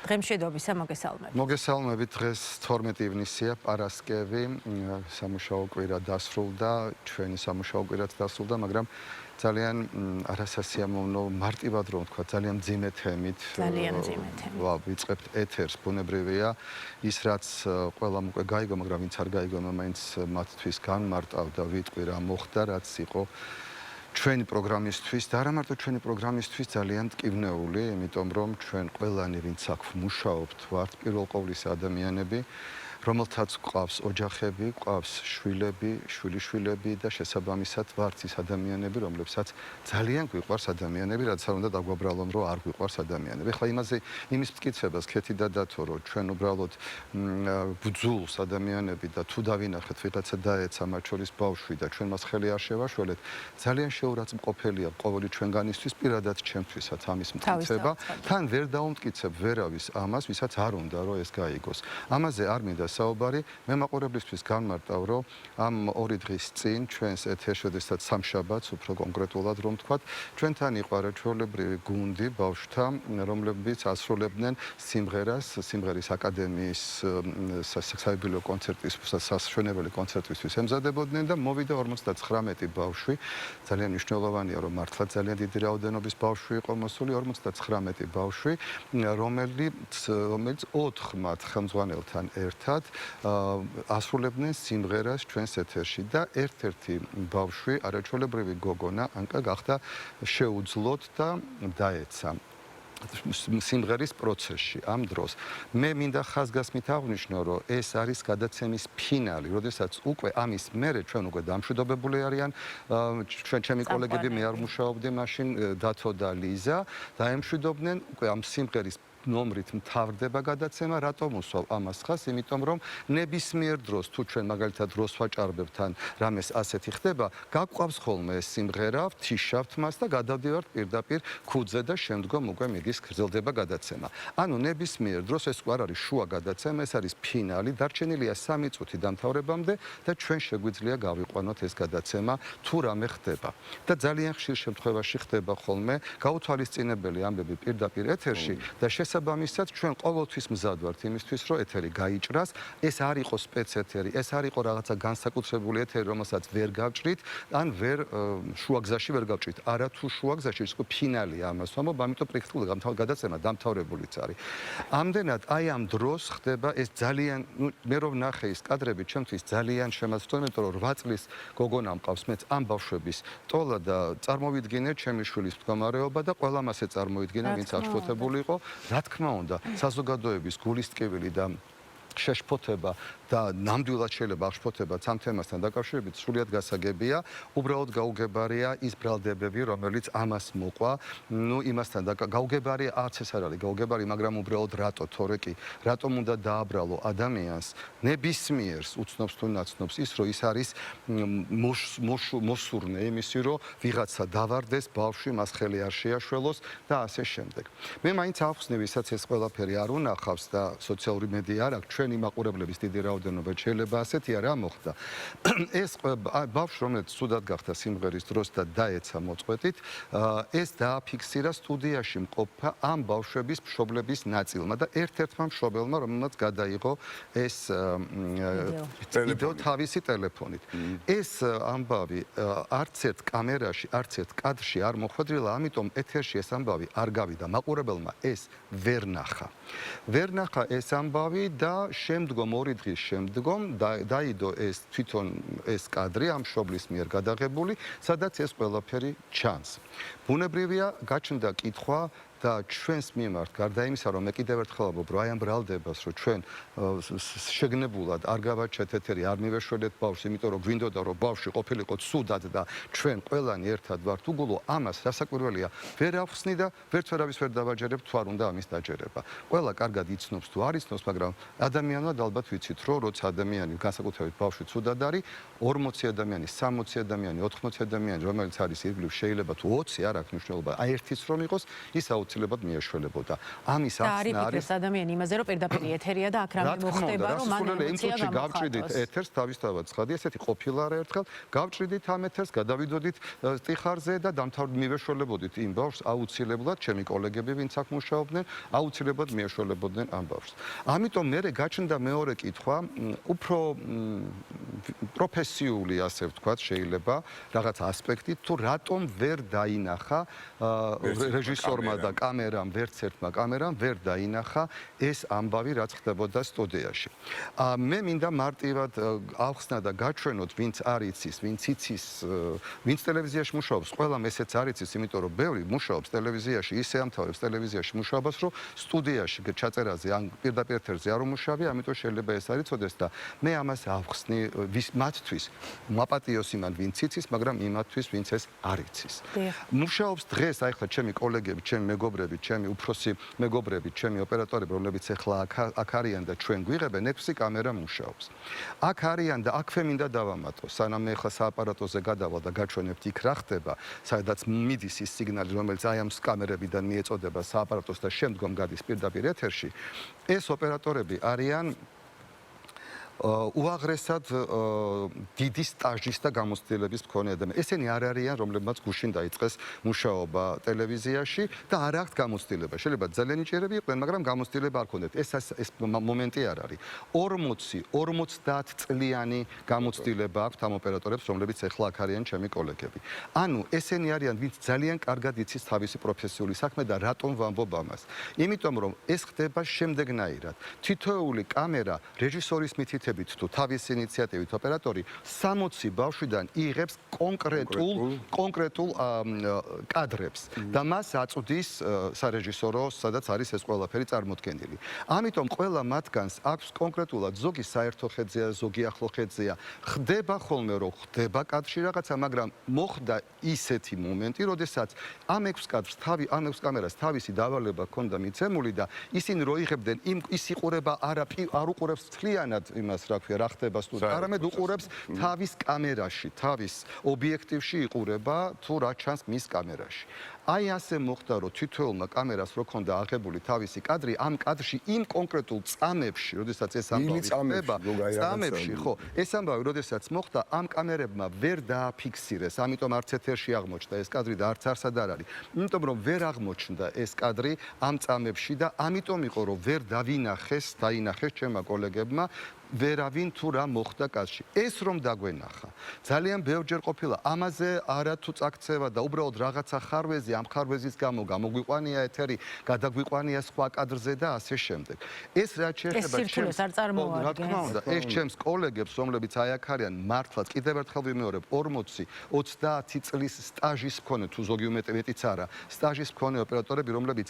დღემშვიდობისა, მოგესალმებით. მოგესალმებით, დღეს 12 ივნისია, პარასკევი, სამუშაო კვირა დასრულდა, ჩვენი სამუშაო კვირაც დასრულდა, მაგრამ ძალიან არასასიამოვნო, მარტივად რომ ვთქვა, ძალიან მძიმე თემით. ვიწყებთ ეთერს, ბუნებრივია, ის რაც ყველამ უკვე გაიგო, მაგრამ ვინც არ გაიგო, მაინც მათთვის განმარტავდა, ვიტყვი რა მოხდა, რაც იყო ჩვენი პროგრამისთვის და არა მარტო ჩვენი პროგრამისთვის ძალიან მტკივნეული, იმიტომ რომ ჩვენ ყველანი ვინც აქ მუშაობთ, ვართ პირველ ყოვლისა ადამიანები, რომელთაც გვყავს ოჯახები, გვყავს შვილები, შვილიშვილები და შესაბამისად ვართ ის ადამიანები, რომლებსაც ძალიან გვიყვარს ადამიანები, რაც არ უნდა დაგვაბრალონ, რომ არ გვიყვარს ადამიანები. ეხლა იმის მტკიცებას ქეთი და დათო, რომ ჩვენ უბრალოდ ბძულს ადამიანები და თუ დავინახეთ ვიღაცა დაეცა მათ შორის ბავშვი და ჩვენ მას ხელი არ შევაშველეთ, ძალიან შეურაცხმყოფელია ყოველი ჩვენგანისთვის, პირადად ჩემთვისაც ამის მტკიცება. თან ვერ დაუმტკიცებ ვერავის ამას, ვისაც არ უნდა რომ ეს გაიგოს. ამაზე არ მინდა საუბარი, მე მაყურებლისთვის განმარტავ, რომ ამ 2 დღის წინ ჩვენს ეთერში, შესაძლოა სამშაბათს, უფრო კონკრეტულად რომ ვთქვათ, ჩვენთან იყო არაჩვეულებრივი გუნდი ბავშვთა, რომლებიც ასრულებდნენ სიმღერის აკადემიის საიუბილეო კონცერტის სასშვენებელი კონცერტისთვის ემზადებოდნენ და მოვიდა 59 ბავშვი. ძალიან მნიშვნელოვანია, რომ მართლა ძალიან დიდი რაოდენობის ბავშვი იყო მოსული, 59 ბავშვი, რომელიც 4 მათ ხელმძღვანელთან ერთად ასრულებდნენ სიმღერას ჩვენს ეთერში და ერთ-ერთი ბავშვი, არაჩვეულებრივი გოგონა, ანკა გახდა შეუძლოდ და დაეცა სიმღერის პროცესში ამ დროს. მე მინდა ხაზგასმით აღვნიშნო, რომ ეს არის გადაცემის ფინალი, როდესაც უკვე ამის მერე ჩვენ უკვე დამშვიდობებული არიან ჩემი კოლეგები, მე არ მუშაობდი მაშინ, დათო და ლიზა, დაემშვიდობდნენ უკვე ამ სიმღერის ნომრით მთავრდება გადაცემა, რატომ უსვავ ამას ხას, იმიტომ რომ ნებისმიერ დროს თუ ჩვენ მაგალითად დროს ვაჭარბებთ ან რამეს ასეთი ხდება, გაგვყავს ხოლმე ეს სიმღერა, ვთიშავთ მას და გადავდივართ პირდაპირ ქუდზე და შემდგომ უკვე მიგის გრძელდება გადაცემა. ანუ ნებისმიერ დროს ეს არ არის შუა გადაცემა, ეს არის ფინალი, დარჩენილია 3 წუთი დამთავრებამდე და ჩვენ შეგვიძლია გავიყვანოთ ეს გადაცემა თუ რამე ხდება. და ძალიან ხშირ შემთხვევაში ხდება ხოლმე გაუთვალისწინებელი ამბები პირდაპირ ეთერში და შესაბამისად ჩვენ ყოველთვის მზად ვართ იმისთვის, რომ ეთერი გაიჭრას, ეს არ იყოს სპეცეთერი, ეს არ იყოს რაღაცა განსაკუთრებული ეთერი, რომელსაც ვერ გავჭრით, ან შუაგზაში ვერ გავჭრით. არა თუ შუაგზაში ის ფინალია ამას ვამბობ, ამიტომ პრაქტიკულად გადაცემა დამთავრებულიც არის. ამდენად აი ამ დროს ხდება ეს ძალიან, მე რომ ნახე ის კადრები, ჩემთვის ძალიან შემაძლო, იმიტომ რომ 8 წლის გოგონა მყავს, მეც ამ ბავშვების ტოლა და წარმოვიდგინე ჩემი შვილის მდგომარეობა და ყველამ ასე წარმოვიდგინე, ვინც აღშფოთებული იყო. რა თქმა უნდა, საზოგადოების გულისტკივილი და შეშფოთება და ნამდვილად შეიძლება აღშფოთებაც ამ თემასთან დაკავშირებით სრულიად გასაგებია. უბრალოდ გაუგებარია ის ბრალდებები, რომელიც ამას მოყვა. იმასთან გაუგებარია, არც ეს არ არის გაუგებარი, მაგრამ უბრალოდ თორე კი, რატომ უნდა დააბრალო ადამიანს ნებისმიერს უცნობს თუ ნაცნობს ის, რომ ის არის მოსურნე იმისი, რომ ვიღაცა დავარდეს, ბავშვი მას ხელი არ შეაშველოს და ასე შემდეგ. მე მაინც ავხსნი, ვისაც ეს ყველაფერი არ უნახავს და სოციალური მედია არ აქვს, ჩვენი მაყურებლების დიდი რაოდენობა შეიძლება ასეთია რა მოხდა. ეს ბავშვი, რომელიც ცუდად გახდა სიმღერის დროს და დაეცა მოწყვეტით, ეს დააფიქსირა სტუდიაში მყოფ ამ ბავშვების მშობლების ნაწილმა და ერთ-ერთმა მშობელმა, რომელმაც გადაიღო ეს ვიდეო თავისი ტელეფონით. ეს ამბავი არც ერთ კამერაში, არც ერთ კადრში არ მოხვედრილა, ამიტომ ეთერში ეს ამბავი არ გავიდა. მაყურებელმა ეს ვერ ნახა. ვერ ნახა ეს ამბავი და შემდგომ 2 დღის შემდგომ დაიდო ეს თვითონ ეს კადრი ამ მშობლის მიერ გადაღებული, სადაც ეს ყველაფერი ჩანს. ბუნებრივია, გაჩნდა კითხვა და ჩვენს მიმართ, გარდა იმისა, რომ მე კიდევ ერთხელ ვამბობ, რომ აი ამ ბრალდებას, რომ ჩვენ შეგნებულად არ გავაჩეთ ეთერი, არ მივეშველეთ ბავშვს, იმიტომ რომ გვინდოდა, რომ ბავშვი ყოფილიყო ცუდად და ჩვენ ყველანი ერთად ვართ უგულო, ამას რასაკვირველია, ვერ ავხსნი და ვერც ვერავის ვერ დავაჯერებ, თუ არ უნდა ამის დაჯერება. ყველა კარგად იცნობს თუ არ იცნობს, მაგრამ ადამიანად ალბათ ვიცით, რომ როცა ადამიანი, განსაკუთრებით ბავშვი ცუდად არის, 40 ადამიანი, 60 ადამიანი, 80 ადამიანი, რომელიც არის ირგვლივ, შეიძლება თუ 20 არ აქვს მნიშვნელობა, აი ერთიც რომ იყოს, ის აუცილებლად მიეშველებოდა. ამის და ახსნა არის არიფიქრებს ადამიანი იმაზე, რომ პირდაპირ ეთერია და აქ რამე მოხდება, რომ მან ემოცია გავჭრიდით ეთერს თავისთავად ცხადი, ესეთი ყოფილა რა ერთხელ, გავჭრიდით ამ ეთერს, გადავიდოდით სტიხარზე და მივეშველებოდით იმ ბავშვს აუცილებლად, ჩემი კოლეგები, ვინც აქ მუშაობდნენ, აუცილებლად მიეშველებოდნენ ამ ბავშვს. ამიტომ მე გაჩნდა მეორე კითხვა, უფრო პროფესიული, ასე ვთქვათ, შეიძლება რაღაც ასპექტით, თუ რატომ ვერ დაინახა რეჟისორმა და კამერამ, ვერც ერთმა კამერამ ვერ დაინახა ეს ამბავი, რაც ხდებოდა სტუდიაში. მე მინდა მარტივად ავხსნა და გაჩვენოთ, ვინც არ იცის, ვინც იცის, ვინც ტელევიზიაში მუშაობს, ყველამ ესეც არ იცის, იმიტომ რომ ბევრი მუშაობს ტელევიზიაში, ისე ამთავრებს ტელევიზიაში მუშაობას, რომ სტუდიაში ჩაწერაზე ან პირდაპირ ეთერზე არ უმუშავია, ამიტომ შეიძლება ეს არ იცოდეს და მე ამას ავხსნი მათთვის, მაპატიოს იმან, ვინც იცის, მაგრამ იმათთვის, ვინც ეს არ იცის. მუშაობს დღეს, აი ხა ჩემი კოლეგები, ჩემი მეგობრები, ჩემი უფროსი მეგობრები, ჩემი ოპერატორები, რომლებიც ახლა აქ არიან და ჩვენ გვიღებენ, 6 კამერა მუშაობს. აქ არიან და აქვე მინდა დავამატო, სანამ მე ახლა სააპარატოზე გადავალ და გაჩვენებთ იქ რა ხდება, სადაც მიდის ის სიგნალი, რომელიც აი ამ კამერებიდან მიეწოდება სააპარატოს და შემდგომ გადის პირდაპირ ეთერში. ეს ოპერატორები არიან უაღრესად დიდი სტაჟის და გამოცდილების მქონე ადამიანები. ესენი არ არიან, რომლებმაც გუშინ დაიწყეს მუშაობა ტელევიზიაში და არ აქვთ გამოცდილება. შეიძლება ძალიან იჭერები იყვნენ, მაგრამ გამოცდილება არ ქონდეთ. ეს მომენტი არ არის. 40 წლიანი გამოცდილება აქვთ ამ ოპერატორებს, რომლებიც ახლა აქ არიან ჩემი კოლეგები. ანუ ესენი არიან, ვინც ძალიან კარგად იცის თავისი პროფესიული საქმე და რატომ ვამბობ ამას? იმიტომ რომ ეს ხდება შემდეგნაირად. თითოეული კამერა რეჟისორის მითითებით თუ თავის ინიციატივით ოპერატორი 60 ბავშვიდან იღებს კონკრეტულ კადრებს და მას აწვდის სარეჟისორო, სადაც არის ეს ყველაფერი წარმოდგენილი. ამიტომ ყველა მათგანს აქვს კონკრეტულად ზოგი საერთო ხედზეა, ზოგი ახლო ხედზეა. ხდება ხოლმე რომ ხდება კადრში რაღაცა, მაგრამ მოხდა ისეთი მომენტი, როდესაც ამ 6 კადრს ამ 6 კამერას თავისი დავალება ჰქონდა მიცემული და ისინი რო იღებდნენ ის იყურება არ უყურებს მთლიანად იმას რა ქვია, რა ხდება სტუდიაში, არამედ უყურებს თავის კამერაში, თავის ობიექტივში იყურება თუ რა ჩანს მის კამერაში. აი ასე მოხდა, რომ თითოეულმა კამერას რო ქონდა აღებული თავისი კადრი, ამ კადრში იმ კონკრეტულ წამებში, როდესაც ეს ამბავი ხდება, წამებში, ხო, ეს ამბავი, როდესაც მოხდა, ამ კამერებმა ვერ დააფიქსირეს, ამიტომ არც ეთერში აღმოჩნდა ეს კადრი და არც არსად არ არის. იმიტომ რომ ვერ აღმოჩნდა ეს კადრი ამ წამებში და ამიტომ იყო, რომ ვერ დაინახეს ჩემმა კოლეგებმა ვერავინ თუ რა მოხდა კადრში. ეს რომ დაგვენახა. ძალიან ბევრჯერ ყოფილა ამაზე არათუ წაქცევა და უბრალოდ რაღაცა ხარვეზი, ამ ხარვეზის გამო გამოგვიყვანია ეთერი, გადაგვიყვანია სხვა კადრზე და ასე შემდეგ. ეს რაც შეეხება ჩემს არ წარმოადგენს. რა თქმა უნდა, ეს ჩემს კოლეგებს, რომლებიც აი აქ არიან, მართლაც კიდევ ერთხელ ვიმეორებ, 40-30 წლის სტაჟის მქონე, თუ ზოგი მეტიც არა, სტაჟის მქონე ოპერატორები, რომლებიც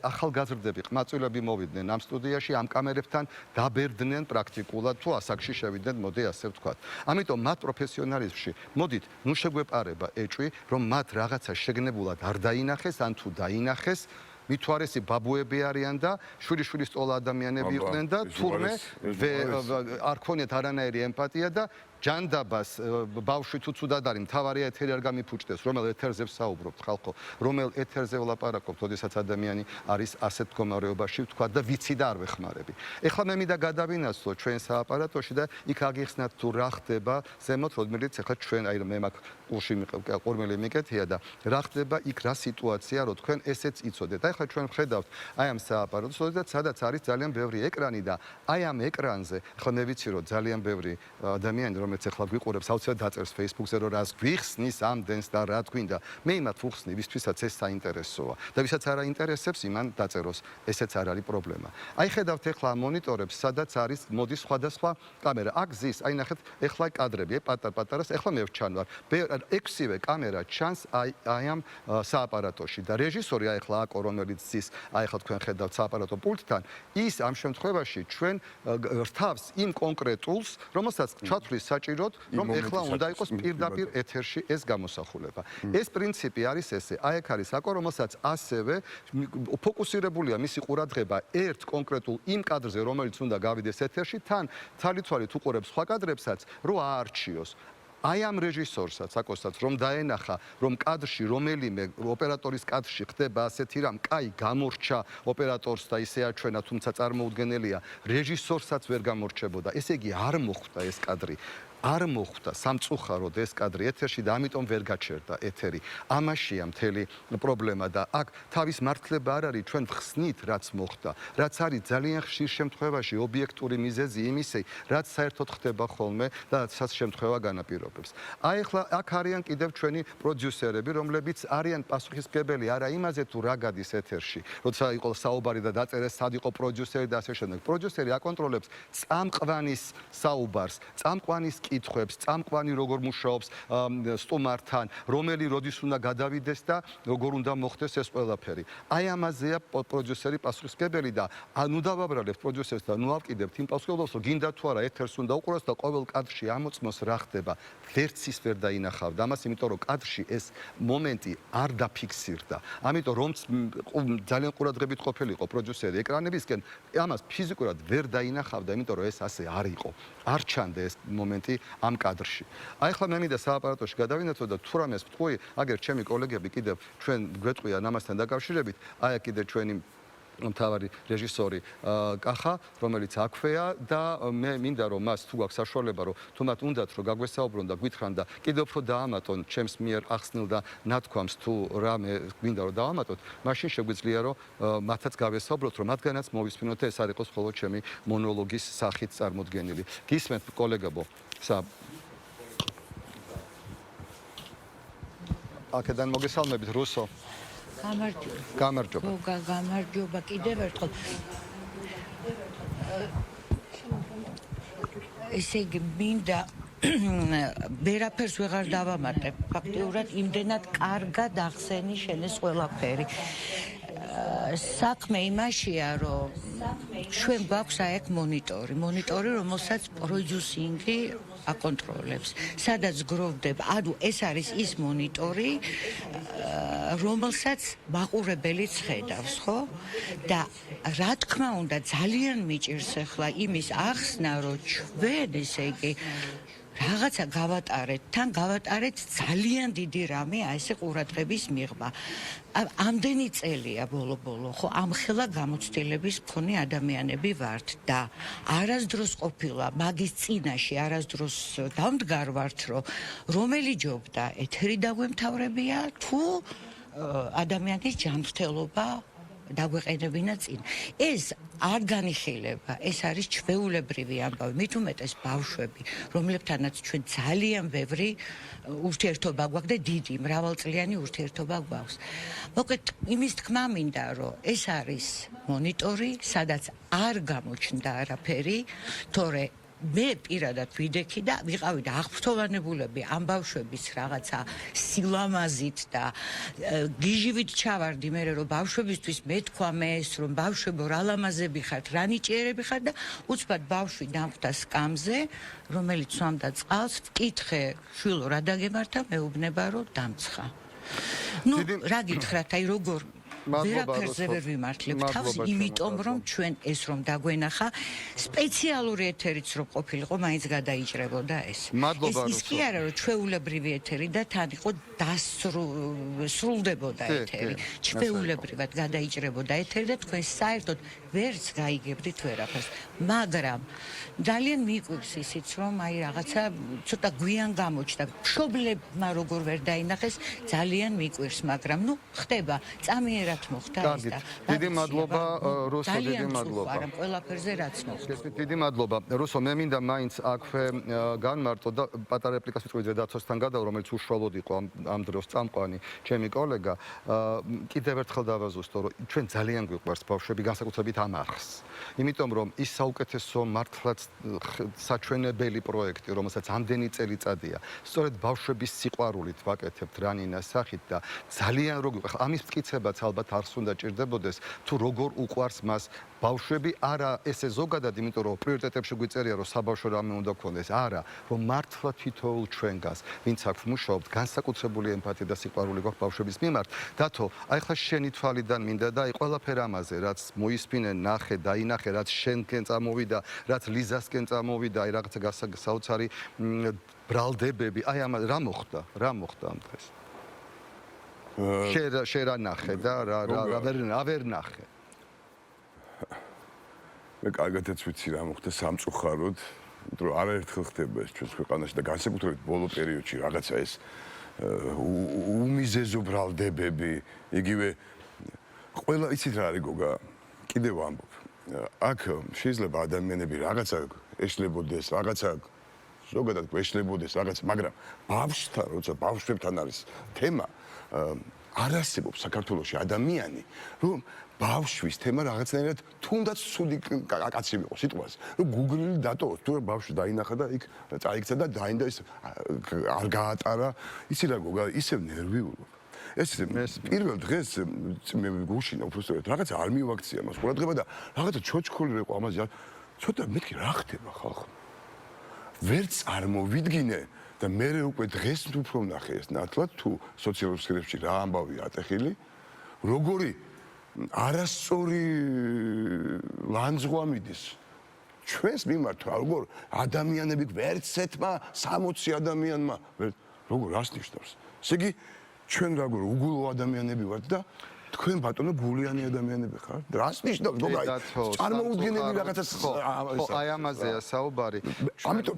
ახალგაზრდები, ყმაწვილები მოვიდნენ ამ სტუდიაში, ამ კამერებთან დაბერდნენ პრაქტიკულად თუ ასაკში შევიდნენ, მოდი ასე ვთქვათ. ამიტომ მათ პროფესიონალიზმში, მოდით, ნუ შეგვეპარება ეჭვი, რომ მათ რაღაცა შეგნებულად არ დაინახეს, ან თუ დაინახეს, მithوارესი ბაბუები არიან და შვილი-შვილის ტოლა ადამიანები იყვნენ და თურმე არ ქონიათ არანაირი ემპათია და ჯანდაბას ბავშვი თუ ცუდად არის, მთავარია ეთერი არ გამიფუჭდეს, რომელ ეთერზე ვსაუბრობთ ხალხო, რომელ ეთერზე ვლაპარაკობთ, ოდესაც ადამიანი არის ასეთ მდგომარეობაში, ვთქვა და ვიცი და არ ვეხმარები. ეხლა მე მინდა გადავინაცვლო ჩვენ სააპარატოში და იქ აგიხსნათ თუ რა ხდება ზემოთ, რომელიც ეხლა ჩვენ აი მე მაგ ყურში ყურმელი მიკეთია და რა ხდება იქ რა სიტუაცია, რომ თქვენ ესეც იცოდეთ. აი ხა ჩვენ ვხედავთ აი ამ სააპარატოს, სადაც არის ძალიან ბევრი ეკრანი და აი ამ ეკრანზე, ხა მე ვიცი რომ ძალიან ბევრი ადამიანი რომელიც ახლა გვიყურებს, აუცილებლად დაწერს Facebook-ზე, რომ რას გვიხსნის ამდენს და რა თქვინდა. მე იმათ ვუხსნი, ვისთვისაც ეს საინტერესოა. და ვისაც არ აინტერესებს, იმან დაწეროს. ესეც არ არის პრობლემა. აი ხედავთ ახლა ამ მონიტორებს, სადაც არის მოდის სხვადასხვა კამერა. აქ ზის, აი ნახეთ, ახლა კადრები, პატარ-პატარას, ახლა მე ვჩანვარ. 6-ვე კამერა ჩანს აი ამ სააპარატოში და რეჟისორი აი ახლა აკო, რომელიც ზის, აი ახლა თქვენ ხედავთ სააპარატო პულტთან, ის ამ შემთხვევაში ჩვენ რთავს იმ კონკრეტულს, რომელსაც ჩათვლის საჭიროდ, რომ ეხლა უნდა იყოს პირდაპირ ეთერში ეს გამოსახულება. ეს პრინციპი არის ესე, აი აქ არის აკო, რომელსაც ასევე ფოკუსირებულია მისი ყურადღება ერთ კონკრეტულ იმ კადრზე, რომელიც უნდა გავიდეს ეთერში, თან თვალით უყურებს სხვა კადრებსაც, რომ აარჩიოს. აი ამ რეჟისორსაც, აკოსაც რომ დაენახა, რომ კადრში რომელიმე ოპერატორის კადრში ხდება ასეთი რამ, კაი გამორჩა ოპერატორს და ისე აჩვენა, თუმცა წარმოუდგენელია, რეჟისორსაც ვერ გამორჩებოდა. ესე იგი არ მოხვდა ეს კადრი. არ მოხვდა სამწუხაროდ ეს კადრი ეთერში და ამიტომ ვერ გაჩერდა ეთერი. ამაშია მთელი პრობლემა და აქ თავის მართლება არ არის, ჩვენ ხსნით რაც მოხდა, რაც არის ძალიან ხშირ შემთხვევაში ობიექტური მიზეზი იმისი, რაც საერთოდ ხდება ხოლმე და რაც შემთხვევა განაპირობებს. აი ახლა აქ არიან კიდევ ჩვენი პროდიუსერები, რომლებიც არიან პასუხისმგებელი არა იმაზე თუ რა გადის ეთერში, როცა იყო საუბარი და დაწერეს სად იყო პროდიუსერი და ასე შემდეგ. პროდიუსერი აკონტროლებს წამყვანის საუბარს, წამყვანის კითხვებს, წამყვანი როგორ მუშაობს სტუმართან, რომელი როდის უნდა გადავიდეს და როგორ უნდა მოხდეს ეს ყველაფერი. აი ამაზეა პროდიუსერი პასუხისმგებელი და ნუ დავაბრალებთ პროდიუსერს და ნუ ავკიდებთ იმ პასუხისმგებლობას, რომ გინდა თუ არა ეთერს უნდა უყუროს და ყოველ კადრში ამოწმოს რა ხდება. ვერც ის ვერ დაინახავდა ამას, იმიტომ რომ კადრში ეს მომენტი არ დაფიქსირდა. ამიტომ რომ ძალიან ყურადღებით ყოფილიყო პროდიუსერი ეკრანებისკენ, ამას ფიზიკურად ვერ დაინახავდა, იმიტომ რომ ეს ასე არ იყო. არ ჩანდა ეს მომენტი ამ კადრში. აი ახლა მე მინდა სააპარატოში გადავინაცვლო და თუ რამეს ვთქვი, აგერ ჩემი კოლეგები კიდევ ჩვენ გვეტყვიან ამასთან დაკავშირებით, აი კიდევ ჩვენი მთავარი რეჟისორი კახა, რომელიც აქვეა და მე მინდა რომ მას თუ გაქვს საშუალება, რომ თუ მათ უნდათ რომ გაგვესაუბრონ და გვითხრან და კიდევ უფრო დაამატონ ჩემს მიერ ახსნილ და ნათქვამს თუ რამე მინდა რომ დავამატოთ, მაშინ შეგვიძლია რომ მათაც გავესაუბროთ, რომ მათგანაც მოვისმინოთ და ეს არ იყოს მხოლოდ ჩემი მონოლოგის სახით წარმოდგენილი. გისმენთ კოლეგებო? აქედან მოგესალმებით რუსო. გამარჯობა. გამარჯობა კიდევ ერთხელ. ესე იგი მინდა ვერაფერს ვეღარ დავამატებ. ფაქტიურად იმდენად კარგად ახსენი შენ ეს ყველაფერი. საქმე იმაშია, რომ ჩვენ გვაქვს აქ მონიტორი, რომელსაც პროდიუსინგი აკონტროლებს. სადაც გროვდება, ანუ ეს არის ის მონიტორი, რომელსაც მაყურებელიც ხედავს, ხო? და რა თქმა უნდა, ძალიან მიჭირს ახლა იმის ახსნა, რომ ჩვენ ესე იგი რაღაცა გავატარეთ, თან გავატარეთ ძალიან დიდი რამე, აი ესე ყურადღების მიღება. ამდენი წელია ბოლო-ბოლო, ხო, ამხელა გამოცდილების მქონე ადამიანები ვართ და არასდროს ყოფილა მაგის წინაშე არასდროს დამდგარ ვართ, რომ რომელი ჯობდა ეთერი დაგვემთავრებია თუ ადამიანის ჯანმრთელობა დაგვეყენებინა წინ. ეს არ განიხილება, ეს არის ჩვეულებრივი ამბავი, მით უმეტეს ბავშვები, რომლებთანაც ჩვენ ძალიან ბევრი ურთიერთობა გვაქვს და დიდი, მრავალწლიანი ურთიერთობა გვაქვს. მოკლედ, იმის თქმა მინდა, რომ ეს არის მონიტორი, სადაც არ გამოჩნდა არაფერი, თორე მე პირადად ვიდექი და ვიყავი და აღფრთოვანებულები ამ ბავშვების რაღაცა სილამაზით და გიჟივით ჩავარდი მე რომ ბავშვებისთვის მეთქვა ეს რომ ბავშვებო რა ლამაზები ხართ, რა ნიჭიერები ხართ და უცბად ბავშვი დამხვდა სკამზე, რომელიც სვამდა წყალს, ვკითხე შვილო რა დაგემართა, მეუბნება რომ დამცხა. ნუ რა გითხრათ, აი როგორ ვერაფერზე ვერ ვიმართლებ თავს, იმიტომ რომ ჩვენ ეს რომ დაგვენახა, სპეციალური ეთერიც რომ ყოფილიყო, მაინც გადაიჭრებოდა ეს. ის კი არა რომ ჩვეულებრივი ეთერი და თან იყო სრულდებოდა ეთერი. ჩვეულებრივად გადაიჭრებოდა ეთერი და თქვენ საერთოდ ვერც გაიგებდით ვერაფერს. მაგრამ ძალიან მიყვარს ისიც რომ აი რაღაცა ცოტა გვიან გამოჩნდა. მშობლებმა როგორ ვერ დაინახეს, ძალიან მიყვარს, მაგრამ ნუ ხდება წამიერად მოხდა ეს და დიდი მადლობა რუსო, დიდი მადლობა. არა ყველაფერზე რაც მოხდა. დიდი მადლობა რუსო, მე მინდა მაინც აქვე განმარტო და პატარა რეპლიკას ვიტყვი ზედაცოსთან გადავა, რომელიც უშუალოდ იყო ამ დროს წამყვანი ჩემი კოლეგა. კიდევ ერთხელ დავაზუსტო, რომ ჩვენ ძალიან გვიყვარს ბავშვები, განსაკუთრებით ამ არხს. იმიტომ რომ ის საუკეთესო მართლაც საჩვენებელი პროექტი, რომელსაც ამდენი წელიწადია, სწორედ ბავშვების სიყვარულით ვაკეთებთ რანინას სახით და ძალიან რო გვიყვარს. ამის მტკიცებაც ალბათ არც უნდა ჭირდებოდეს, თუ როგორ უყვარს მას ბავშვები, არა ესე ზოგადად, იმიტომ რომ პრიორიტეტებში გვიწერია, რომ საბავშვო რამე უნდა გქონდეს, არა, რომ მართლა თითოეულ ჩვენგანს, ვინც აქ ვმუშაობთ, განსაკუთრებული ემპათია და სიყვარული გვაქვს ბავშვების მიმართ. დათო, აი ხა შენი თვალიდან მინდა და აი ყველაფერ ამაზე, რაც მოისმინე, ნახე, დაინახე, რაც შენკენ წამოვიდა, რაც ლიზასკენ წამოვიდა, აი რაღაცა საოცარი ბრალდებები, აი ამ რა მოხდა ამ დღეს? შენ რა ნახე და რა ვერ ნახე. მე კარგადაც ვიცი რა მოხდა სამწუხაროდ, იმიტომ რომ არაერთხელ ხდება ეს ჩვენს ქვეყანაში და განსაკუთრებით ბოლო პერიოდში რაღაცა ეს უმიზეზო ბრალდებები, იგივე ყველა იცით რა არის გოგა, კიდევ ვამბობ. აქ შეიძლება ადამიანები რაღაცა ეშლებოდეს, რაღაცა ზოგადად გვეშლებოდეს რაღაცა, მაგრამ ბავშვთან, როცა ბავშვებთან არის თემა, არ არსებობს საქართველოში ადამიანი, რომ ბავშვის თემა რაღაცნაირად თუნდაც ცუდი კაცი იყო სიტყვას, რომ გუგლი დატოვოს, თუ ბავშვი დაინახა და იქ წაიქცა და დაინდა ის არ გაატარა, იცი რა გოგა, ისევ ნერვიულობ. ეს პირველ დღეს მე გუშინა უბრალოდ რაღაცა არ მივაქცია მას ყურადღება და რაღაცა ჩოჩქოლი იყო ამაზე ცოტა მეთქი რა ხდება ხალხო ვერც არ მოვიდგინე და მე უკვე დღეს უფრო ვნახე ეს ნათლად თუ სოციალურ ქსელებში რა ამბავი ატეხილი როგორი არასწორი ლანძღვა მიდის ჩვენს მიმართ როგორ ადამიანები ვერცეთმა 60 ადამიანმა როგორ რას ნიშნავს ესე იგი ჩვენ როგორ უგულო ადამიანები ვართ და თქვენ ბატონო გულიანი ადამიანები ხართ? რას ნიშნავს გოგაი? წარმოუდგენელი რაღაცას ხო, აი ამაზეა საუბარი. ამიტომ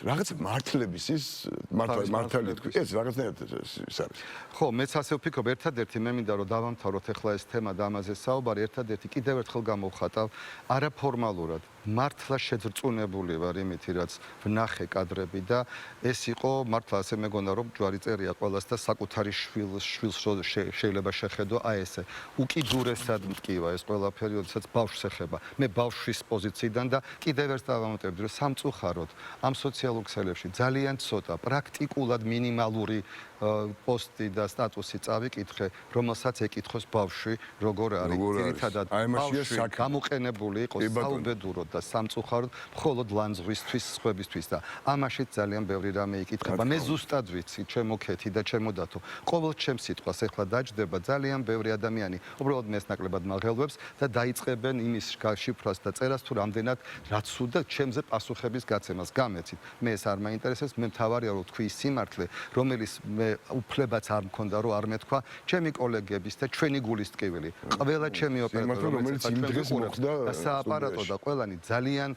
რაღაც მართლების ის მართალი თქვი. ეს რაღაცნაირად ის არის. ხო, მეც ასე ვფიქრობ, ერთადერთი მე მინდა რომ დავამთავროთ ახლა ეს თემა და ამაზე საუბარი, ერთადერთი კიდევ ერთხელ გამოვხატავ, არაფორმალურად მართლა შეძრწუნებული ვარ იმით, რაც ვნახე კადრები და ეს იყო მართლა ასე მეგონა რომ ჯვარი წერია ყველას და საკუთარი შვილს შეიძლება შეხედო აი ესე უკიდურესად მტკივა ეს ყველაფერი, როდესაც ბავშვს ეხება. მე ბავშვის პოზიციიდან და კიდევ ერთ დავამატებდი რომ სამწუხაროდ ამ სოციალურ ქსელებში ძალიან ცოტა პრაქტიკულად მინიმალური პოსტი და სტატუსი წავიკითხე, რომელსაც ეკითხოს ბავშვი როგორ არის. ძირითადად ბავშვი გამოყენებული იყოს საუბედუროდ და სამწუხაროდ მხოლოდ ლანძღვისთვის, სხვებისთვის და ამაშიც ძალიან ბევრი რამე იკითხება. მე ზუსტად ვიცი, ჩემო ქეთი და ჩემო დათო. ყოველ ჩემს სიტყვას ეხლა დაჯდება ძალიან ბევრი ადამიანი, უბრალოდ მე ეს ნაკლებად მაღელვებს და დაიწყებენ იმის შიფრას და წერას თუ რამდენად რაც სულ და ჩემზე პასუხების გაცემას გამეცით. მე ეს არ მაინტერესებს, მე მთავარია რომ თქვი სიმართლე, რომელიც მე უფლებაც არ მქონდა რომ არ მეთქვა ჩემი კოლეგების და ჩვენი გულის ტკივილი. ყველა ჩემი ოპერატორი რომელიც იმ დღეს მოხდა და სააპარატო და ყველანი ძალიან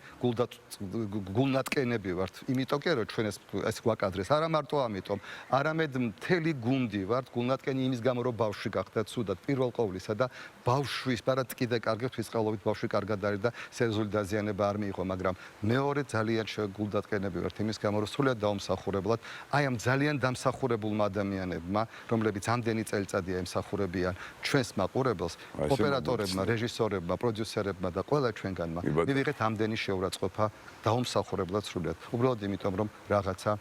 გულნატკენები ვართ. იმიტომ კი რომ ჩვენ ეს გვაკადრეს არა მარტო ამიტომ, არამედ მთელი გუნდი ვართ გულნატკენი იმის გამო რომ ბავშვი გახდა ცუდად პირველ ყოვლისა და ბავშვის პარად კიდე კარგად ვისყავლობით ბავშვი კარგად არის და სერიოზული დაზიანება არ მიიღო, მაგრამ მეორე ძალიან გულნატკენები ვართ იმის გამო რომ სულად დაუმსახურებლად აი ამ ძალიან დამსახურებულმა ადამიანებმა, რომლებიც ამდენი წელიწადია ემსახურებიან ჩვენს მაყურებელს, ოპერატორებმა, რეჟისორებმა, პროდიუსერებმა და ყველა ჩვენგანმა მივიღეთ ამდენი შეურაცხყოფა დაუმსახურებლად სრულად. უბრალოდ იმიტომ რომ რაღაცა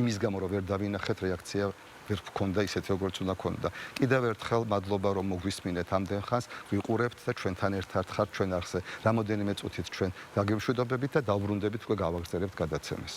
იმის გამო რომ ვერ დავინახეთ რეაქცია ვერ გქონდა ისეთი როგორც უნდა ქონდა. კიდევ ერთხელ მადლობა რომ მოგვისმინეთ ამდენ ხანს, ვიყურებთ და ჩვენთან ერთად ხართ ჩვენ არხზე. რამოდენიმე წუთით ჩვენ დაგემშვიდობებით და დავბრუნდებით უკვე გავაგრძელებთ გადაცემას.